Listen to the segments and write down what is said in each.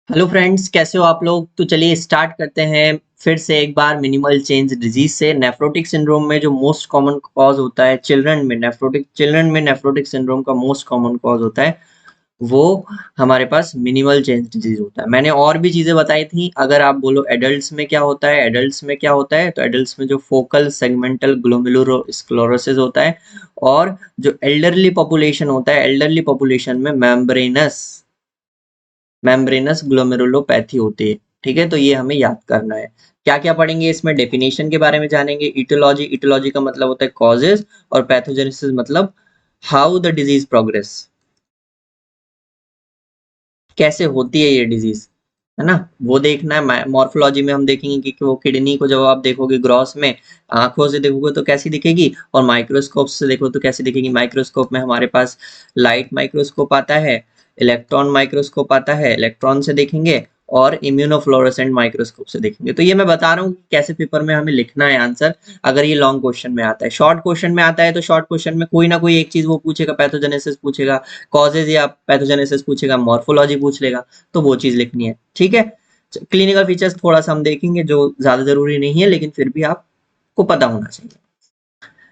Hello friends, कैसे हो आप लोग। तो चलिए स्टार्ट करते हैं फिर से एक बार मिनिमल चेंज डिजीज से। नेफ्रोटिक सिंड्रोम में जो मोस्ट कॉमन कॉज होता है चिल्ड्रन में नेफ्रोटिक सिंड्रोम का मोस्ट कॉमन कॉज होता है वो हमारे पास मिनिमल चेंज डिजीज होता है। मैंने और भी चीजें बताई थी। अगर आप बोलो एडल्ट्स में क्या होता है, तो एडल्ट्स में जो फोकल सेगमेंटल ग्लोमेरुलर स्क्लेरोसिस होता है, और जो एल्डरली पॉपुलेशन होता है, एल्डरली पॉपुलेशन में मेम्ब्रेनस ग्लोमेरुलोपैथी होती है। ठीक है, तो ये हमें याद करना है। क्या क्या पढ़ेंगे इसमें, डेफिनेशन के बारे में जानेंगे, इटियोलॉजी का मतलब होता है कॉजेज, और पैथोजेनेसिस मतलब हाउ द डिजीज प्रोग्रेस, कैसे होती है ये डिजीज, है ना। वो देखना है। मॉर्फोलॉजी में हम देखेंगे कि वो किडनी को जब आप देखोगे ग्रॉस में, आंखों से देखोगे तो कैसी दिखेगी, और माइक्रोस्कोप से देखो तो कैसी दिखेगी। माइक्रोस्कोप में हमारे पास लाइट माइक्रोस्कोप आता है, इलेक्ट्रॉन माइक्रोस्कोप आता है, इलेक्ट्रॉन से देखेंगे, और इम्यूनोफ्लोरेसेंट माइक्रोस्कोप से देखेंगे। तो ये मैं बता रहा हूँ कि कैसे पेपर में हमें लिखना है आंसर। अगर ये लॉन्ग क्वेश्चन में आता है, शॉर्ट क्वेश्चन में आता है तो शॉर्ट क्वेश्चन में कोई ना कोई एक चीज वो पूछेगा, पैथोजेनेसिस पूछेगा, कॉजेज या पैथोजेनेसिस पूछेगा, मॉर्फोलॉजी पूछ लेगा, तो वो चीज लिखनी है। ठीक है, क्लिनिकल फीचर्स थोड़ा सा हम देखेंगे जो ज्यादा जरूरी नहीं है, लेकिन फिर भी आपको पता होना चाहिए।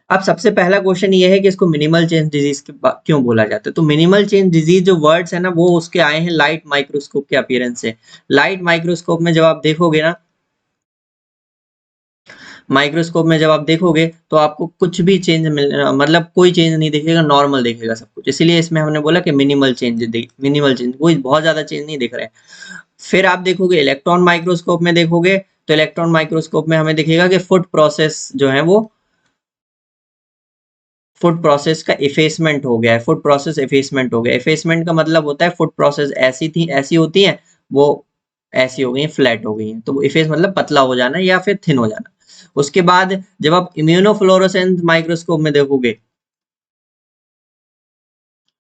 अब सबसे पहला क्वेश्चन ये है कि इसको मिनिमल चेंज डिजीज क्यों बोला जाता है। तो मिनिमल चेंज डिजीज जो वर्ड्स है ना, वो उसके आए हैं लाइट माइक्रोस्कोप के अपीयरेंस से। लाइट माइक्रोस्कोप में जब आप देखोगे ना, माइक्रोस्कोप में जब आप देखोगे तो आपको कुछ भी चेंज मतलब कोई चेंज नहीं दिखेगा, नॉर्मल दिखेगा सब कुछ। इसीलिए इसमें हमने बोला कि मिनिमल चेंज, कोई बहुत ज्यादा चेंज नहीं दिख रहा है। फिर आप देखोगे इलेक्ट्रॉन माइक्रोस्कोप में देखोगे, तो इलेक्ट्रॉन माइक्रोस्कोप में हमें दिखेगा कि फूड प्रोसेस का इफेसमेंट हो गया है। फूड प्रोसेस इफेसमेंट हो गया। इफेसमेंट का मतलब होता है फूड प्रोसेस ऐसी होती है, वो ऐसी हो गई है, फ्लैट हो गई है। तो इफेस मतलब पतला हो जाना या फिर थिन हो जाना। उसके बाद जब आप इम्यूनोफ्लोरोसेंस माइक्रोस्कोप में देखोगे,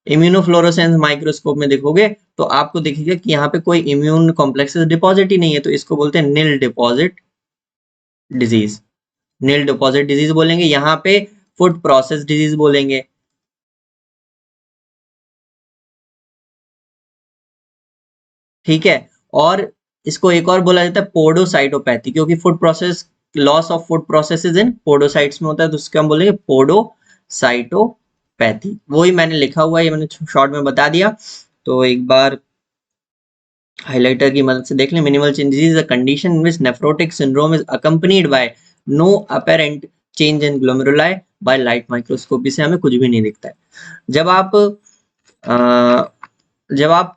इम्यूनोफ्लोरोसेंस माइक्रोस्कोप में देखोगे, तो आपको दिखेगा कि यहाँ पे कोई इम्यून कॉम्प्लेक्सेस डिपॉजिट ही नहीं है। तो इसको बोलते हैं नील डिपॉजिट डिजीज। नील डिपॉजिट डिजीज बोलेंगे, यहाँ पे फूड प्रोसेस डिजीज बोलेंगे। ठीक है, और इसको एक और बोला जाता है पोडोसाइटोपैथी, क्योंकि food process, loss of food processes in podocytes में होता है, तो उसको हम बोलेंगे पोडोसाइटोपैथी। वही मैंने लिखा हुआ है, ये मैंने शॉर्ट में बता दिया। तो एक बार हाइलाइटर की मदद से देख लें। Minimal change is a condition in which nephrotic syndrome is accompanied by no apparent change in glomeruli by light microscopy से हमें कुछ भी नहीं दिखता है। जब आप अ, जब आप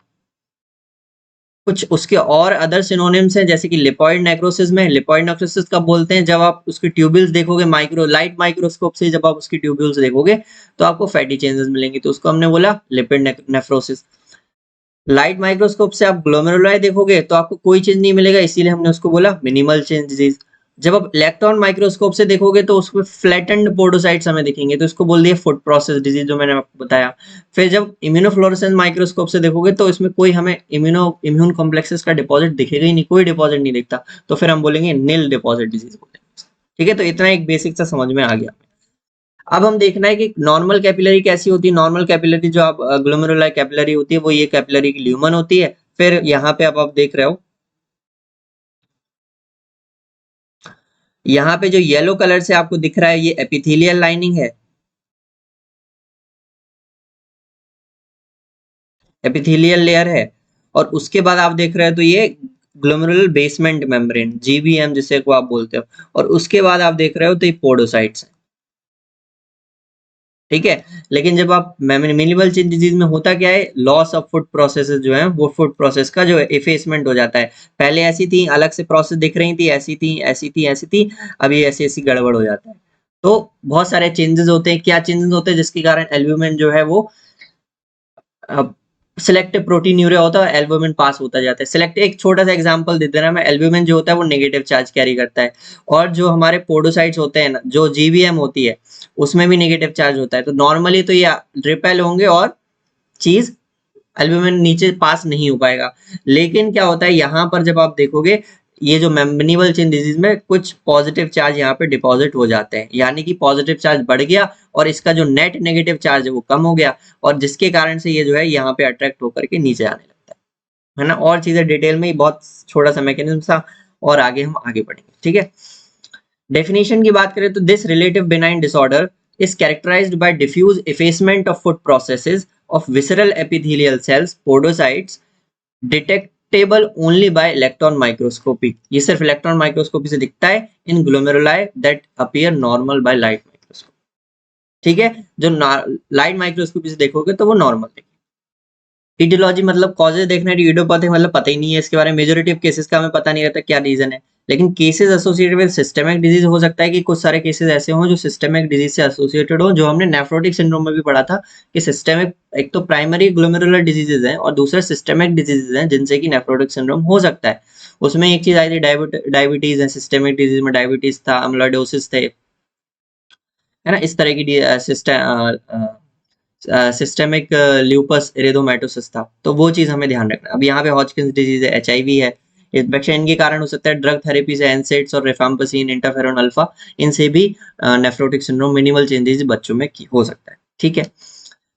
कुछ उसके और अदर सिनोनिम्स हैं, जैसे कि लिपॉइड नेक्रोसिस में, लिपॉइड नेक्रोसिस कब बोलते हैं, जब आप उसकी ट्यूब्यूल्स देखोगे लाइट माइक्रोस्कोप से, जब आप उसकी ट्यूब्यूल्स देखोगे तो आपको फैटी चेंजेस मिलेंगे, तो उसको हमने बोला लिपिड नेफ्रोसिस। लाइट माइक्रोस्कोप से आप ग्लोमेरुलाई देखोगे तो आपको कोई चीज नहीं मिलेगा, इसीलिए हमने उसको बोला मिनिमल चेंज डिजीज। जब आप इलेक्ट्रॉन माइक्रोस्कोप से देखोगे तो उसमें फ्लैटेंड पोडोसाइट्स हमें दिखेंगे, तो इसको बोल दिया फूड प्रोसेस डिजीज, जो मैंने आपको बताया। फिर जब इम्यूनोफ्लोरेसेंस माइक्रोस्कोप से देखोगे तो इसमें कोई हमें इम्यून कॉम्प्लेक्सेस का डिपॉजिट दिखेगा ही नहीं, कोई डिपॉजिट नहीं दिखता, तो फिर हम बोलेंगे नील डिपॉजिट डिजीज बोलेंगे। ठीक है, तो इतना एक बेसिक सा समझ में आ गया। अब हम देखना है कि नॉर्मल कैपिलरी कैसी होती है। नॉर्मल कैपिलरी जो आप ग्लोमेरुलर कैपिलरी होती है, वो ये कैपिलरी की ल्यूमन होती है। फिर यहाँ पे अब आप देख रहे हो, यहाँ पे जो येलो कलर से आपको दिख रहा है, ये एपिथेलियल लाइनिंग है, एपिथेलियल लेयर है। और उसके बाद आप देख रहे हो तो ये ग्लोमेरुलर बेसमेंट मेम्ब्रेन, जीबीएम जिसे को आप बोलते हो। और उसके बाद आप देख रहे हो तो ये पोडोसाइट्स। ठीक है, लेकिन जब आप मिनिमल चेंज डिजीज में होता क्या है, लॉस ऑफ फूड प्रोसेसेस जो है, वो फूड प्रोसेस का जो इफेसमेंट हो जाता है। पहले ऐसी थी, अलग से प्रोसेस दिख रही थी, ऐसी थी, अभी ऐसी ऐसी गड़बड़ हो जाता है। तो बहुत सारे चेंजेस होते हैं। क्या चेंजेस होते हैं जिसके कारण एल्ब्यूमिन जो है वो सिलेक्टिव प्रोटीन यूरिया होता है, एल्ब्यूमिन पास होता जाता है। सिलेक्ट एक छोटा सा एग्जांपल दे दे रहा मैं, एल्ब्यूमिन जो होता है वो नेगेटिव चार्ज कैरी करता है, और जो हमारे पोडोसाइट्स होते हैं ना, जो जीवीएम होती है, उसमें भी नेगेटिव चार्ज होता है। तो नॉर्मली तो ये रिपेल होंगे और चीज एल्ब्यूमिन नीचे पास नहीं हो पाएगा। लेकिन क्या होता है यहाँ पर, जब आप देखोगे ये जो मेम्ब्रेनल चेन डिजीज में कुछ पॉजिटिव चार्ज यहाँ पे डिपॉजिट हो जाते हैं, यानी कि पॉजिटिव चार्ज बढ़ गया और इसका जो नेट नेगेटिव चार्ज है वो कम हो गया, और जिसके कारण से ये जो है यहाँ पे अट्रैक्ट होकर के नीचे आने लगता है। है ना। और चीजें डिटेल में ही बहुत छोटा सा मैकेनिज्म था, और आगे हम आगे बढ़ेंगे, ठीक है। डेफिनेशन की बात करें तो this relative benign disorder is characterized by diffuse effacement of food processes of visceral epithelial cells, podocytes, detectable only by electron microscopy. ये सिर्फ इलेक्ट्रॉन माइक्रोस्कोपी से दिखता है in glomeruli that appear normal by light microscope. ठीक है, जो light microscopy से देखोगे तो वो नॉर्मल है। ईटियोलॉजी मतलब कॉजेज देखना है, इडियोपैथी मतलब पता ही नहीं है इसके बारे में, मेजोरिटी ऑफ केसेस का हमें पता नहीं रहता क्या रीजन है। लेकिन cases associated with systemic disease हो सकता है कि कुछ सारे केसेस ऐसे हों जो सिस्टेमिक डिजीज से एसोसिएटेड हो, जो हमने नेफ्रोटिक सिंड्रोम में भी पढ़ा था कि सिस्टेमिक, एक तो प्राइमरी ग्लोमेरुलर डिजीजेज हैं और दूसरे सिस्टेमिक डिजीजेज हैं जिनसे कि नेफ्रोटिक सिंड्रोम हो सकता है। उसमें एक चीज आई थी डायबिटीज है, सिस्टेमिक डिजीज में डायबिटीज था, अम्लोइडोसिस थे, है ना, इस तरह की सिस्टेमिक ल्यूपस एरिथेमेटोसिस था, तो वो चीज हमें ध्यान रखना। अब यहाँ पे हॉजकिंस डिजीज है, एचआईवी है, इन्फेक्शन इनके कारण हो सकता है। ड्रग थेरेपी से एनसेड्स और रिफाम्पिसिन, इंटरफेरॉन अल्फा, इनसे भी नेफ्रोटिक सिंड्रोम, मिनिमल चेंजेस बच्चों में हो सकता है, ठीक है।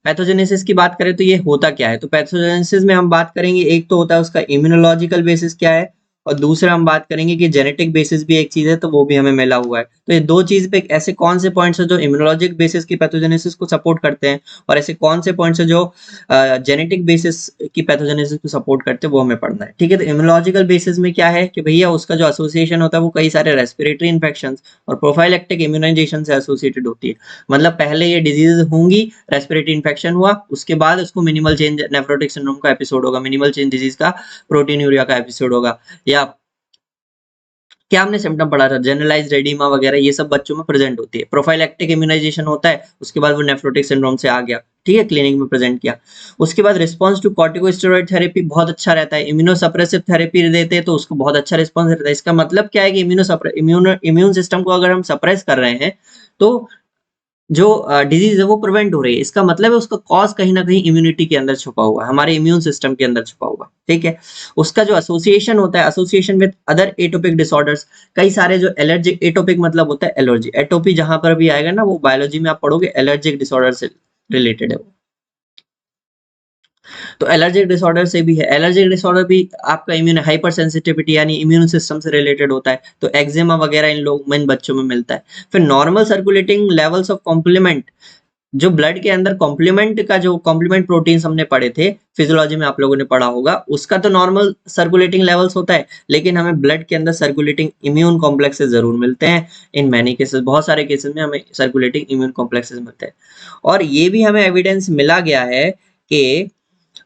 पैथोजेनेसिस की बात करें तो ये होता क्या है, तो पैथोजेनेसिस में हम बात करेंगे, एक तो होता है उसका इम्यूनोलॉजिकल बेसिस क्या है, और दूसरा हम बात करेंगे कि जेनेटिक बेसिस भी एक चीज है, तो वो भी हमें मिला हुआ है। तो ये दो चीज पे ऐसे कौन से पॉइंट्स है जो इम्यूनोलॉजिक बेसिस की पैथोजेनेसिस को सपोर्ट करते हैं, और ऐसे कौन से पॉइंट्स है जो जेनेटिक बेसिस की पैथोजेनेसिस को सपोर्ट करते हैं, वो हमें पढ़ना है, ठीक है। तो इम्यूनोलॉजिकल बेसिस में क्या है कि भैया उसका जो एसोसिएशन होता है वो कई सारे रेस्पिरेटरी इन्फेक्शन और प्रोफाइलेक्टिक इम्यूनाइजेशन से एसोसिएटेड होती है। मतलब पहले ये डिजीज होंगी, रेस्पिरेटरी इन्फेक्शन हुआ, उसके बाद उसको मिनिमल चेंज नेफ्रोटिक सिंड्रोम का एपिसोड होगा, मिनिमल चेंज डिजीज का प्रोटीनूरिया का एपिसोड होगा, या क्या हमने सिम्टम पढ़ा था, जनरलाइज रेडिमा वगैरह, ये सब बच्चों में प्रेजेंट होती है। प्रोफाइलेक्टिक इम्यूनाइजेशन होता है, उसके बाद वो नेफ्रोटिक सिंड्रोम से आ गया, ठीक है, क्लिनिक में प्रेजेंट किया। उसके बाद रिस्पांस टू कॉर्टिकोस्टेरॉइड थेरेपी बहुत अच्छा रहता है, इम्यूनोसप्रेसिव थेरेपी देते हैं तो उसको बहुत अच्छा रिस्पांस रहता है। इसका मतलब क्या है कि इम्यून सिस्टम को अगर हम सप्रेस कर रहे हैं तो जो डिजीज है वो प्रिवेंट हो रही है, इसका मतलब है उसका कॉज कहीं ना कहीं इम्यूनिटी के अंदर छुपा हुआ है, हमारे इम्यून सिस्टम के अंदर छुपा हुआ है, ठीक है। उसका जो एसोसिएशन होता है, association with other atopic disorders, कई सारे जो एलर्जिक, एटोपिक मतलब होता है एलर्जी, एटोपी जहां पर भी आएगा ना वो बायोलॉजी में आप पढ़ोगे, एलर्जिक डिसऑर्डर से रिलेटेड है वो। तो एलर्जिक डिसऑर्डर से भी है, एलर्जिक डिसऑर्डर भी आपका इम्यून हाइपर सेंसिटिविटी यानी इम्यून सिस्टम से रिलेटेड होता है, तो एक्जिमा वगैरह इन लोग में, इन बच्चों में मिलता है। फिर normal circulating levels of complement, जो ब्लड के अंदर कॉम्प्लीमेंट का, जो कॉम्प्लीमेंट प्रोटीन्स हमने पढ़े थे फिजियोलॉजी में, आप लोगों ने पढ़ा होगा, उसका तो नॉर्मल सर्कुलेटिंग लेवल्स होता है, लेकिन हमें ब्लड के अंदर सर्कुलेटिंग इम्यून कॉम्प्लेक्सेस जरूर मिलते हैं। इन मैनी केसेस, बहुत सारे केसेस में हमें सर्कुलेटिंग इम्यून कॉम्प्लेक्सेस मिलते हैं। और ये भी हमें एविडेंस मिला गया है कि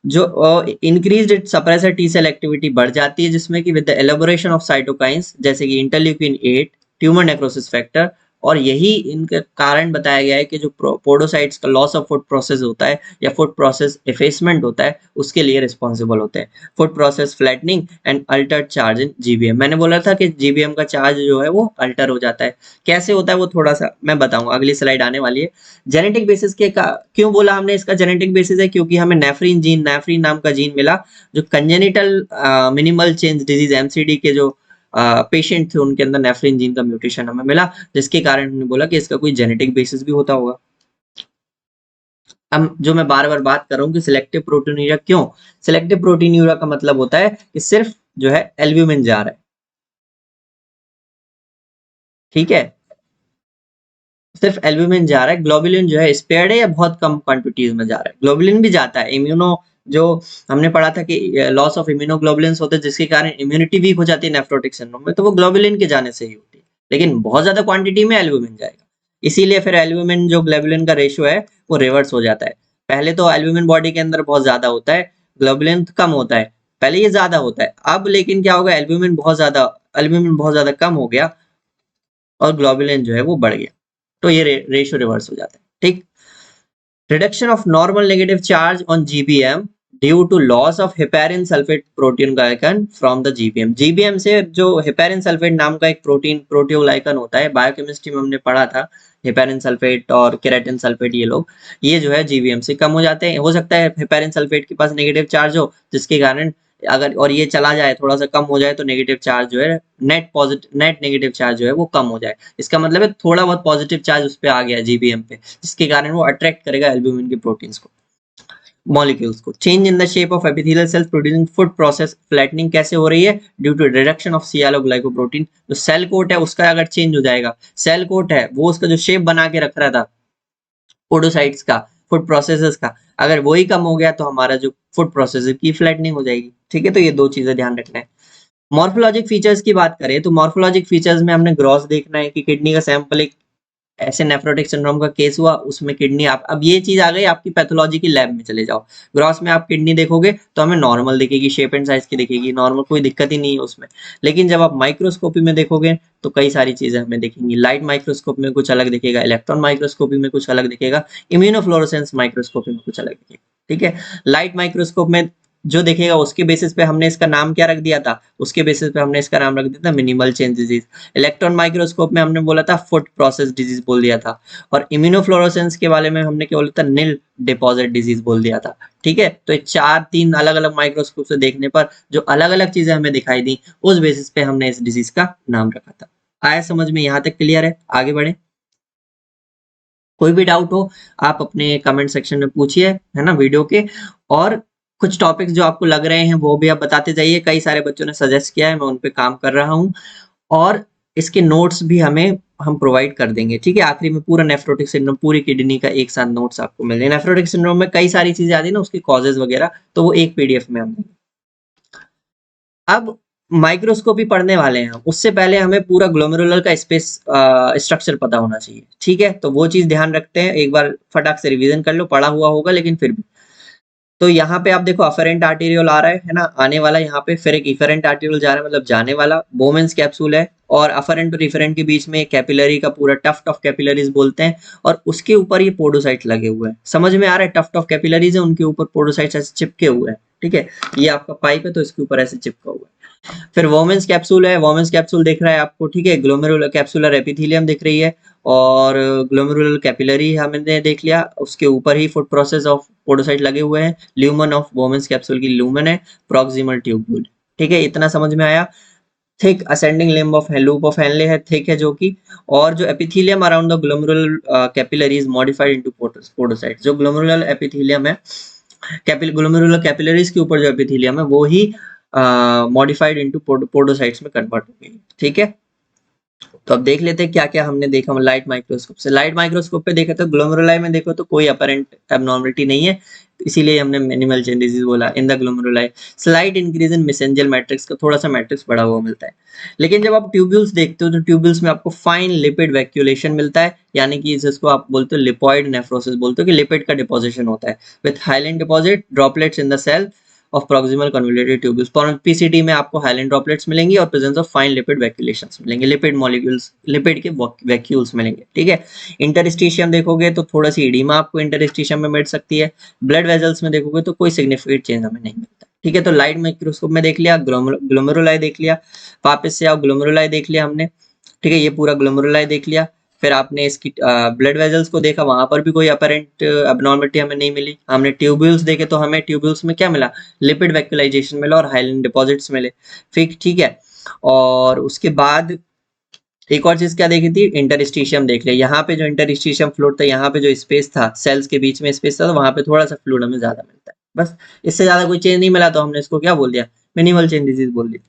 जो increased suppressor T cell activity बढ़ जाती है, जिसमें कि with the elaboration of cytokines जैसे कि इंटरल्यूकिन 8, ट्यूमर नेक्रोसिस फैक्टर, और यही इनका कारण बताया गया है कि जो पोडोसाइट्स का लॉस ऑफ फूड प्रोसेस होता है या फूड प्रोसेस एफेसमेंट होता है, उसके लिए रिस्पॉन्सिबल होते हैं। Food process flattening and Altered charge in GBM, मैंने बोला था कि जीबीएम का चार्ज जो है वो अल्टर हो जाता है। कैसे होता है वो थोड़ा सा मैं बताऊंगा, अगली स्लाइड आने वाली है। जेनेटिक बेसिस के क्यों बोला हमने इसका जेनेटिक बेसिस है, क्योंकि हमें नेफ्रीन जीन, नेफ्रीन नाम का जीन मिला, जो congenital minimal change disease MCD के जो पेशेंट थे उनके अंदर नेफ्रीन जीन का म्यूटेशन हमें मिला, जिसके कारण हमने बोला कि इसका कोई जेनेटिक बेसिस भी होता होगा। अब जो मैं बार बार बात कर रहा हूँ कि सिलेक्टिव प्रोटीनूरिया क्यों, सिलेक्टिव प्रोटीनूरिया का मतलब होता है कि सिर्फ जो है एल्ब्यूमिन जा रहा है, ठीक है, सिर्फ एल्ब्यूमिन जा रहा है, ग्लोबुलिन जो है स्पेयर्ड है या बहुत कम क्वांटिटीज में जा रहा है। ग्लोबुलिन भी जाता है, इम्यूनो जो हमने पढ़ा था कि लॉस ऑफ इम्यूनोग्लोबुलिन्स होते हैं जिसके कारण इम्यूनिटी वीक हो जाती है नेफ्रोटिक सिंड्रोम में, तो वो ग्लोबुलिन के जाने से ही होती है, लेकिन बहुत ज्यादा क्वांटिटी में एल्ब्यूमिन जाएगा, इसीलिए फिर एल्ब्यूमिन जो ग्लोबुलिन का रेशियो है वो रिवर्स हो जाता है। पहले तो एल्ब्यूमिन बॉडी के अंदर बहुत ज्यादा होता है, ग्लोबुलिन कम होता है, पहले ये ज्यादा होता है, अब लेकिन क्या होगा, एल्ब्यूमिन बहुत ज्यादा कम हो गया और ग्लोबुलिन जो है वो बढ़ गया, तो ये रेशियो रिवर्स हो जाता है, ठीक। Reduction of normal negative charge on GBM due to loss of heparin sulfate proteoglycan from the GBM। GBM से जो heparin sulfate नाम का एक प्रोटीओग्लाइकन होता है, बायोकेमिस्ट्री में हमने पढ़ा था, हेपेरिन सल्फेट और केराटिन सल्फेट, ये लोग, ये जो है जीबीएम से कम हो जाते हैं। हो सकता है हेपेरिन सल्फेट के पास नेगेटिव चार्ज हो, जिसके कारण अगर और ये चला जाए, थोड़ा सा कम हो जाए, तो नेगेटिव चार्ज जो है, नेट नेगेटिव चार्ज जो है वो कम हो जाए। इसका मतलब है थोड़ा बहुत पॉजिटिव चार्ज उस पर आ गया जीबीएम पे, जिसके कारण वो अट्रैक्ट करेगा एल्ब्यूमिन के प्रोटीन्स को। मॉलिक्यूल्स को। Change in the shape of epithelial cells producing food process, flattening कैसे हो रही है? Due to reduction of sialoglycoprotein. जो सेल कोट है उसका अगर चेंज हो जाएगा, सेल कोट है वो उसका जो शेप बना के रख रहा था पोडोसाइट्स का, फूड प्रोसेसेस का, अगर वही कम हो गया तो हमारा जो फूड प्रोसेसर की फ्लैटनिंग हो जाएगी। ठीक है, तो ये दो चीजें ध्यान रखना है। मॉर्फोलॉजिक फीचर्स की बात करें तो मॉर्फोलॉजिक फीचर्स में हमने ग्रॉस देखना है कि किडनी का सैंपल एक ऐसे नेफ्रोटिक सिंड्रोम का केस हुआ, उसमें किडनी आप, अब ये चीज आ गई आपकी पैथोलॉजी की लैब में चले जाओ, ग्रॉस में आप किडनी देखोगे तो हमें नॉर्मल दिखेगी, शेप एंड साइज की दिखेगी, नॉर्मल, कोई दिक्कत ही नहीं है उसमें। लेकिन जब आप माइक्रोस्कोपी में देखोगे तो कई सारी चीजें हमें दिखेंगी। लाइट माइक्रोस्कोप में कुछ अलग दिखेगा, इलेक्ट्रॉन माइक्रोस्कोपी में कुछ अलग दिखेगा, इम्यूनोफ्लोरेसेंस माइक्रोस्कोपी में कुछ अलग दिखेगा। ठीक है, लाइट माइक्रोस्कोप में जो देखेगा उसके बेसिस पे हमने इसका नाम क्या रख दिया था, उसके बेसिस पे हमने इसका नाम रख दिया था minimal change disease. Electron microscope में हमने बोला था फुट प्रोसेस डिजीज बोल दिया था, और इम्यूनोफ्लोरेसेंस के बारे में हमने क्या बोला था, नील डिपॉजिट डिजीज बोल दिया था। ठीक है, तो ये चार तीन अलग अलग माइक्रोस्कोप से देखने पर जो अलग अलग चीजें हमें दिखाई दी, उस बेसिस पे हमने इस डिजीज का नाम रखा था। आया समझ में? यहाँ तक क्लियर है? आगे बढ़े। कोई भी डाउट हो आप अपने कमेंट सेक्शन में पूछिए, है ना, वीडियो के। और कुछ टॉपिक्स जो आपको लग रहे हैं वो भी आप बताते जाइए, कई सारे बच्चों ने सजेस्ट किया है, मैं उन पे काम कर रहा हूँ। और इसके नोट्स भी हम प्रोवाइड कर देंगे। ठीक है, आखिरी में पूरा नेफ्रोटिक सिंड्रोम, पूरी किडनी का एक साथ नोट्स आपको मिल जाए। नेफ्रोटिक सिंड्रोम में कई सारी चीजें आती है ना, उसकी कॉजेज वगैरह, तो वो एक पीडीएफ में हम देंगे। अब माइक्रोस्कोपी पढ़ने वाले हैं हम, उससे पहले हमें पूरा ग्लोमेरुलर का स्पेस स्ट्रक्चर पता होना चाहिए। ठीक है, तो वो चीज ध्यान रखते हैं, एक बार फटाक से रिवीजन कर लो, पढ़ा हुआ होगा लेकिन फिर भी। तो यहाँ पे आप देखो अफेरेंट आर्टेरियोल आ रहा है ना, आने वाला यहाँ पे, फिर एक इफेरेंट आर्टेरियोल जा रहा है, मतलब जाने वाला। बोमेंस कैप्सूल है, और अफेरेंट और इफेरेंट के बीच में कैपिलरी का पूरा टफ्ट ऑफ कैपिलरीज बोलते हैं, और उसके ऊपर ये पोडोसाइट लगे हुए हैं। समझ में आ रहा है? टफ्ट ऑफ कैपिलरीज है, उनके ऊपर पोडोसाइट्स ऐसे चिपके हुए हैं। ठीक है, ये आपका पाइप है तो इसके ऊपर ऐसे चिपका हुआ है। फिर वोमेंस कैप्सूल है, वोमेंस कैप्सूल दिख रहा है आपको। ठीक है, ग्लोमेरुलर कैप्सुलर एपिथेलियम दिख रही है, और ग्लोमेरुलर कैपिलरी हमने देख लिया, उसके ऊपर ही फुट प्रोसेस ऑफ पोडोसाइट लगे हुए हैं। ल्यूमन ऑफ वोमेंस कैप्सूल की ल्यूमन है, प्रॉक्सिमल ट्यूब्यूल। ठीक है, इतना समझ में आया। Thick ascending limb of loop of Henle है, थिक है जो कि, और जो epithelium around the glomerular capillaries modified into podocyte. जो ग्लोमेरुलर एपिथेलियम है, ग्लोमेरुलर कैपिलरीज के ऊपर जो एपिथेलियम है वो ही मॉडिफाइड इनटू पोडोसाइट्स में कन्वर्ट हो गई। ठीक है, तो अब देख लेते हैं क्या क्या हमने देखा लाइट माइक्रोस्कोप से। लाइट माइक्रोस्कोप पे देखा तो ग्लोमेरुलाई में देखो तो कोई अपरेंट एबनॉर्मलिटी नहीं है, इसीलिए हमने मिनिमल चेंज डिजीज बोला in the glomeruli. Slight increase in messenger matrix का, थोड़ा सा मैट्रिक्स बढ़ा हुआ मिलता है। लेकिन जब आप ट्यूब्यूल्स देखते हो तो ट्यूब्यूल्स में आपको फाइन लिपिड वैक्यूलेशन मिलता है, यानी कि जिसको आप बोलते हो लिपोइड नेफ्रोसिस बोलते हो, कि लिपिड का डिपोजिशन होता है with hyaline deposit droplets in the cell of proximal convoluted tubules. PCT में आपको हाइलाइन ड्रॉपलेट्स मिलेंगी और presence of fine lipid vacuolations मिलेंगे, लिपिड मॉलिक्यूल्स, लिपिड के वैक्यूल्स मिलेंगे। ठीक है, इंटरस्टिशियम देखोगे तो थोड़ा सी एडिमा आपको इंटरस्टिशियम में मिल सकती है। ब्लड वेजल्स में देखोगे तो कोई सिग्निफिकेंट चेंज हमें नहीं मिलता। ठीक है, तो लाइट माइक्रोस्कोप में देख लिया, ग्लोमेरुलाई देख लिया, वापस से आओ ग्लोमेरुलाई देख लिया हमने। ठीक है, ये पूरा ग्लोमेरुलाई देख लिया। फिर आपने इसकी ब्लड वेजल्स को देखा, वहां पर भी कोई अपरेंट एबनॉर्मलिटी हमें नहीं मिली। हमने ट्यूब्यूल्स देखे तो हमें ट्यूब्यूल्स में क्या मिला, लिपिड वैक्यूलाइजेशन मिला और हाइलाइन डिपॉजिट्स मिले। ठीक है, और उसके बाद एक और चीज क्या देखी थी, इंटरस्टिशियम देख लिया। यहाँ पे जो इंटरस्टिशियम फ्लूइड था, यहाँ पे जो स्पेस था, सेल्स के बीच में स्पेस था, तो वहां पे थोड़ा सा फ्लूइड हमें ज्यादा मिलता है, बस। इससे ज्यादा कोई चेंज नहीं मिला, तो हमने इसको क्या बोल दिया, मिनिमल चेंज डिजीज बोल दिया।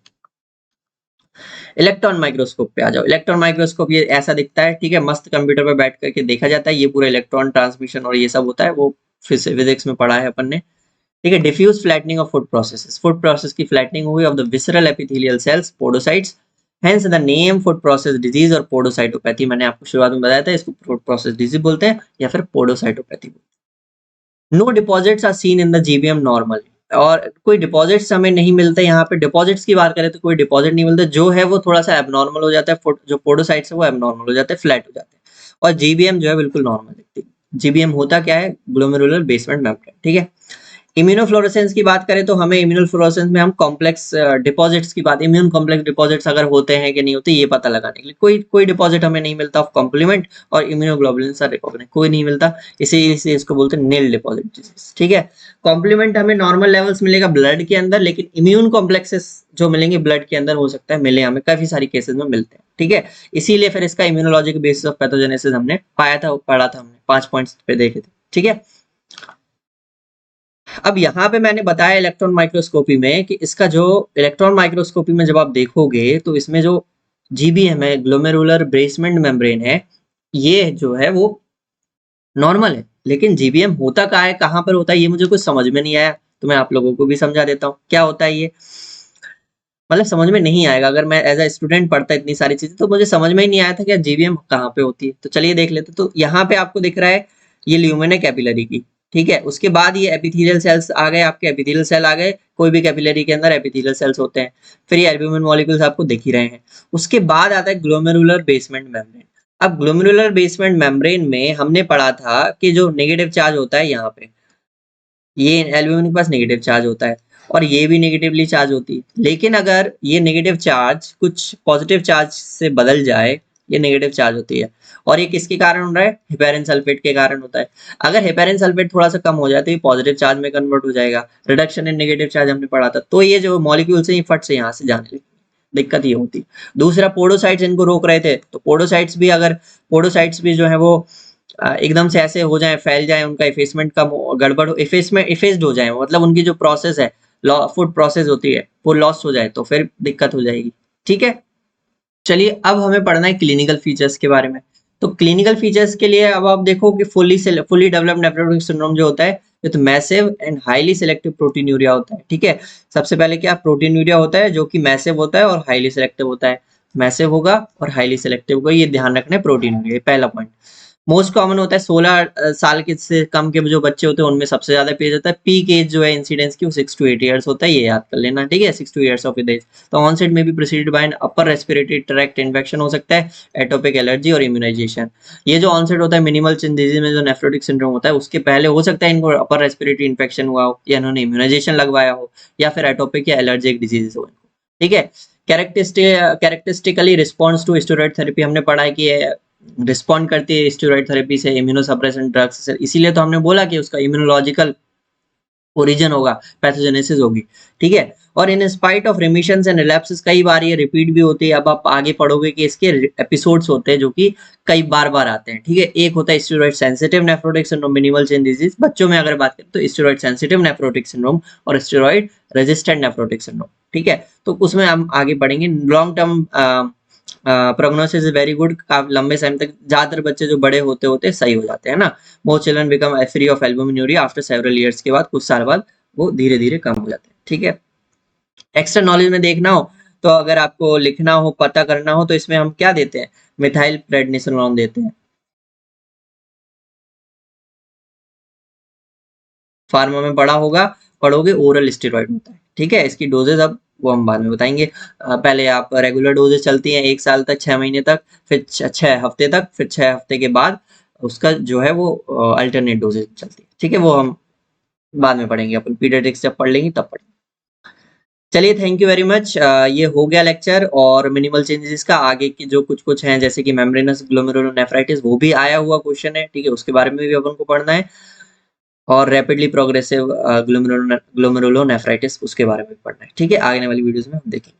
इलेक्ट्रॉन माइक्रोस्कोप पे आ जाओ। इलेक्ट्रॉन माइक्रोस्कोप ये ऐसा दिखता है। ठीक है, मस्त कंप्यूटर पे बैठ करके देखा जाता है, ये पूरा इलेक्ट्रॉन ट्रांसमिशन और ये सब होता है, वो फिजिक्स में पढ़ा है अपन ने। ठीक है, diffuse flattening of food processes, food process की फ्लैटनिंग हुई of the visceral epithelial cells podocytes, hence the name food process disease और पोडोसाइटोपैथी। मैंने आपको शुरुआत में बताया था, इसको फूड प्रोसेस डिजीज बोलते हैं या फिर पोडोसाइटोपैथी बोलते हैं। No deposits are seen in the GBM normal, और कोई डिपॉजिट्स हमें नहीं मिलते। यहाँ पे डिपॉजिट्स की बात करें तो कोई डिपॉजिट नहीं मिलता, जो है वो थोड़ा सा एबनॉर्मल हो जाता है, जो पोडोसाइट्स है वो एबनॉर्मल हो जाते हैं, फ्लैट हो जाते हैं, और जीबीएम जो है बिल्कुल नॉर्मल दिखती है। जीबीएम होता क्या है, ग्लोमेरुलर बेसमेंट मेम्ब्रेन। ठीक है, इम्यूनोफ्लोरेसेंस की बात करें तो हमें इम्यूनोफ्लोरेसेंस में हम कॉम्प्लेक्स डिपॉजिट्स की बात, इम्यून कॉम्प्लेक्स डिपॉजिट्स अगर होते हैं कि नहीं होते, ये पता लगाने के लिए कोई डिपॉजिट हमें नहीं मिलता ऑफ कॉम्प्लीमेंट और इम्यूनोग्लोबुलिन आर रिकॉग्नाइज, कोई नहीं मिलता, इसीलिए इसको बोलते हैं नील डिपॉजिट डिजीज। ठीक है, कॉम्प्लीमेंट हमें नॉर्मल लेवल्स मिलेगा ब्लड के अंदर, लेकिन इम्यून कॉम्प्लेक्सेस जो मिलेंगे ब्लड के अंदर, हो सकता है मिले, हमें काफी सारी केसेस में मिलते हैं। ठीक है, इसीलिए फिर इसका इम्यूनोलॉजी के बेसिस ऑफ पैथोजेनेसिस हमने पाया था, पढ़ा था हमने, 5 पॉइंट्स पे देखे थे। ठीक है, अब यहाँ पे मैंने बताया इलेक्ट्रॉन माइक्रोस्कोपी में कि इसका जो इलेक्ट्रॉन माइक्रोस्कोपी में जब आप देखोगे तो इसमें जो जीबीएम है, ग्लोमेरुलर बेसमेंट मेम्ब्रेन है, ये जो है वो नॉर्मल है, लेकिन जीबीएम होता कहाँ है, कहाँ पर होता है, ये मुझे कुछ समझ में नहीं आया, तो मैं आप लोगों को भी समझा देता हूँ क्या होता है ये। मतलब समझ में नहीं आएगा, अगर मैं एज अ स्टूडेंट पढ़ता इतनी सारी चीजें तो मुझे समझ में ही नहीं आया था कि जीबीएम कहाँ पे होती है। तो चलिए देख लेते। तो यहाँ पे आपको दिख रहा है ये ल्यूमेन है कैपिलरी की, ठीक है। उसके बाद ये एपिथेलियल सेल्स आ गए, आपके एपिथेलियल सेल आ गए, कोई भी कैपिलरी के अंदर एपिथेलियल सेल्स होते हैं। फिर ये एल्ब्यूमिन मॉलिक्यूल्स आपको दिख ही रहे हैं। उसके बाद आता है ग्लोमेरुलर बेसमेंट मेम्ब्रेन। अब ग्लोमेरुलर बेसमेंट मेम्ब्रेन में हमने पढ़ा था कि जो नेगेटिव चार्ज होता है यहाँ पे, ये एल्ब्यूमिन के पास नेगेटिव चार्ज होता है और ये भी नेगेटिवली चार्ज होती है। लेकिन अगर ये नेगेटिव चार्ज कुछ पॉजिटिव चार्ज से बदल जाए, ये नेगेटिव चार्ज होती है। और ये किसके कारण हो रहा है? हेपेरिन सल्फेट के कारण होता है। अगर हेपेरिन सल्फेट थोड़ा सा कम हो जाए तो ये पॉजिटिव चार्ज में कन्वर्ट हो जाएगा। रिडक्शन इन नेगेटिव चार्ज हमने पढ़ा था। तो ये जो मॉलिक्यूल्स हैं ये फट से यहाँ से जाने लगे, दिक्कत ये होती। दूसरा, पोडोसाइट्स इनको रोक रहे थे, तो पोडोसाइट्स भी जो है वो एकदम से ऐसे हो जाए, फैल जाए, उनका इफेसमेंट कम गड़बड़ इफेस्ड हो जाए, मतलब उनकी जो प्रोसेस है, फूड प्रोसेस होती है, वो लॉस हो जाए, तो फिर दिक्कत हो जाएगी। ठीक है, चलिए अब हमें पढ़ना है क्लिनिकल फीचर्स के बारे में। तो क्लिनिकल फीचर्स के लिए अब आप देखो कि फुली डेवलप्ड नेफ्रोटिक सिंड्रोम जो होता है, ये तो massive and highly selective proteinuria होता है। ठीक है, सबसे पहले क्या प्रोटीनूरिया होता है जो कि मैसिव होता है और हाईली सिलेक्टिव होता है। मैसिव होगा और हाईली सिलेक्टिव होगा, ये ध्यान रखना है प्रोटीनूरिया, पहला पॉइंट। मोस्ट कॉमन होता है 16 साल के से कम के जो बच्चे होते हैं उनमें सबसे ज्यादा पेज होता है। पीक एज जो है इंसिडेंस की वो 6 to 8 ईयर्स होता है, ये याद कर लेना। ठीक है, 6 to 8 ईयर्स ऑफ एज। तो ऑनसेट में भी preceded by an upper respiratory tract infection हो सकता है, एटोपिक एलर्जी और इम्यूनाइजेशन। ये जो ऑनसेट होता है मिनिमल चिन डिजीज में, जो नेफ्रोटिक सिंड्रोम होता है, उसके पहले हो सकता है इनको अपर रेस्पिरेटरी इन्फेक्शन हुआ हो, या इन्होंने इम्यूनाइजेशन लगवाया हो, या फिर एटोपिक या एलर्जिक डिजीज हो। ठीक है, characteristically response to steroid therapy हमने पढ़ा है कि रिस्पॉन्ड करती है स्टेरॉइड थेरेपी से, इम्यूनोसप्रेसेंट ड्रग्स से। इसीलिए तो हमने बोला कि उसका इम्यूनोलॉजिकल ओरिजिन होगा, पैथोजेनेसिस होगी। ठीक है, और in spite of remissions and relapses, कई बार ये रिपीट भी होती है। अब आप आगे पढ़ोगे कि इसके एपिसोड्स होते हैं जो कि कई बार बार आते हैं। ठीक है, एक होता है steroid sensitive nephrotic syndrome, minimal change disease. बच्चों में अगर बात करें तो स्टेरॉइड सेंसिटिव नेफ्रोटिक सिंड्रोम और स्टेरॉइड रेजिस्टेंट नेफ्रोटिक सिंड्रोम। ठीक है, तो उसमें हम आगे पढ़ेंगे। Long term prognosis is very good, काफी लंबे टाइम तक ज्यादातर बच्चे जो बड़े होते होते सही हो जाते हैं ना। Most children become free of albuminuria after several years, के बाद कुछ साल बाद वो धीरे धीरे कम हो जाते हैं। ठीक है, एक्स्ट्रा नॉलेज में देखना हो तो अगर आपको लिखना हो, पता करना हो, तो इसमें हम क्या देते हैं, मिथाइल प्रेडनिसोलोन देते हैं। फार्मा में पढ़ा होगा, पढ़ोगे, ओरल स्टेरॉइड होता है। ठीक है, इसकी डोजेज अब वो हम बाद में बताएंगे। पहले आप रेगुलर डोजेज चलती हैं 1 साल तक, 6 महीने तक, फिर 6 हफ्ते तक, फिर 6 हफ्ते के बाद उसका जो है वो अल्टरनेट डोजेज चलती है। ठीक है, वो हम बाद में पढ़ेंगे, अपन पीडियाट्रिक्स जब पढ़ लेंगे तब पढ़ेंगे। चलिए, थैंक यू वेरी मच। ये हो गया लेक्चर, और मिनिमल चेंजेस का आगे की जो कुछ कुछ हैं, जैसे कि मेम्ब्रेनस ग्लोमेरुलोनेफ्राइटिस, वो भी आया हुआ क्वेश्चन है। ठीक है, उसके बारे में भी अपन को पढ़ना है। और रैपिडली प्रोग्रेसिव ग्लोमेरुलोनेफ्राइटिस, उसके बारे में भी पढ़ना है। ठीक है, आगे वाली वीडियोस में हम देखेंगे।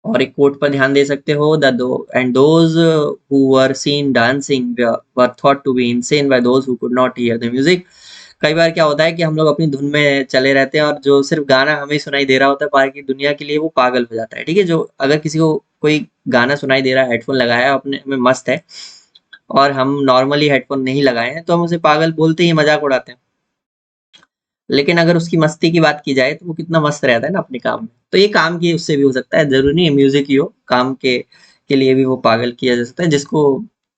और एक कोट पर ध्यान दे सकते हो, and those who were seen dancing were thought to be insane by those who could not hear the music. कई बार क्या होता है कि हम लोग अपनी धुन में चले रहते हैं और जो सिर्फ गाना हमें सुनाई दे रहा होता है, बाकी दुनिया के लिए वो पागल हो जाता है। ठीक है, जो अगर किसी को कोई गाना सुनाई दे रहा है, हेडफोन लगाया है, अपने में मस्त है, और हम नॉर्मली हेडफोन नहीं लगाए हैं, तो हम उसे पागल बोलते ही मजाक उड़ाते हैं। लेकिन अगर उसकी मस्ती की बात की जाए तो वो कितना मस्त रहता है ना अपने काम में। तो ये काम की उससे भी हो सकता है, जरूरी नहीं है म्यूजिक ही हो, काम के लिए भी वो पागल किया जा सकता है। जिसको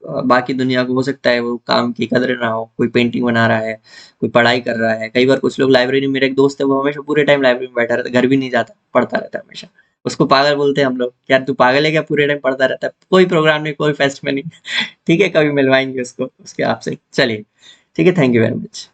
बाकी दुनिया को हो सकता है वो काम की कदर ना हो, कोई पेंटिंग बना रहा है, कोई पढ़ाई कर रहा है। कई बार कुछ लोग लाइब्रेरी, मेरा एक दोस्त है वो हमेशा पूरे टाइम लाइब्रेरी में बैठा रहता है, घर भी नहीं जाता, पढ़ता रहता है हमेशा। उसको पागल बोलते हैं हम लोग, यार तू पागल है क्या, पूरे टाइम पढ़ता रहता है, कोई प्रोग्राम नहीं, कोई फेस्ट में नहीं। ठीक है, कभी मिलवाएंगे उसको उसके आपसे। चलिए, ठीक है, थैंक यू वेरी मच।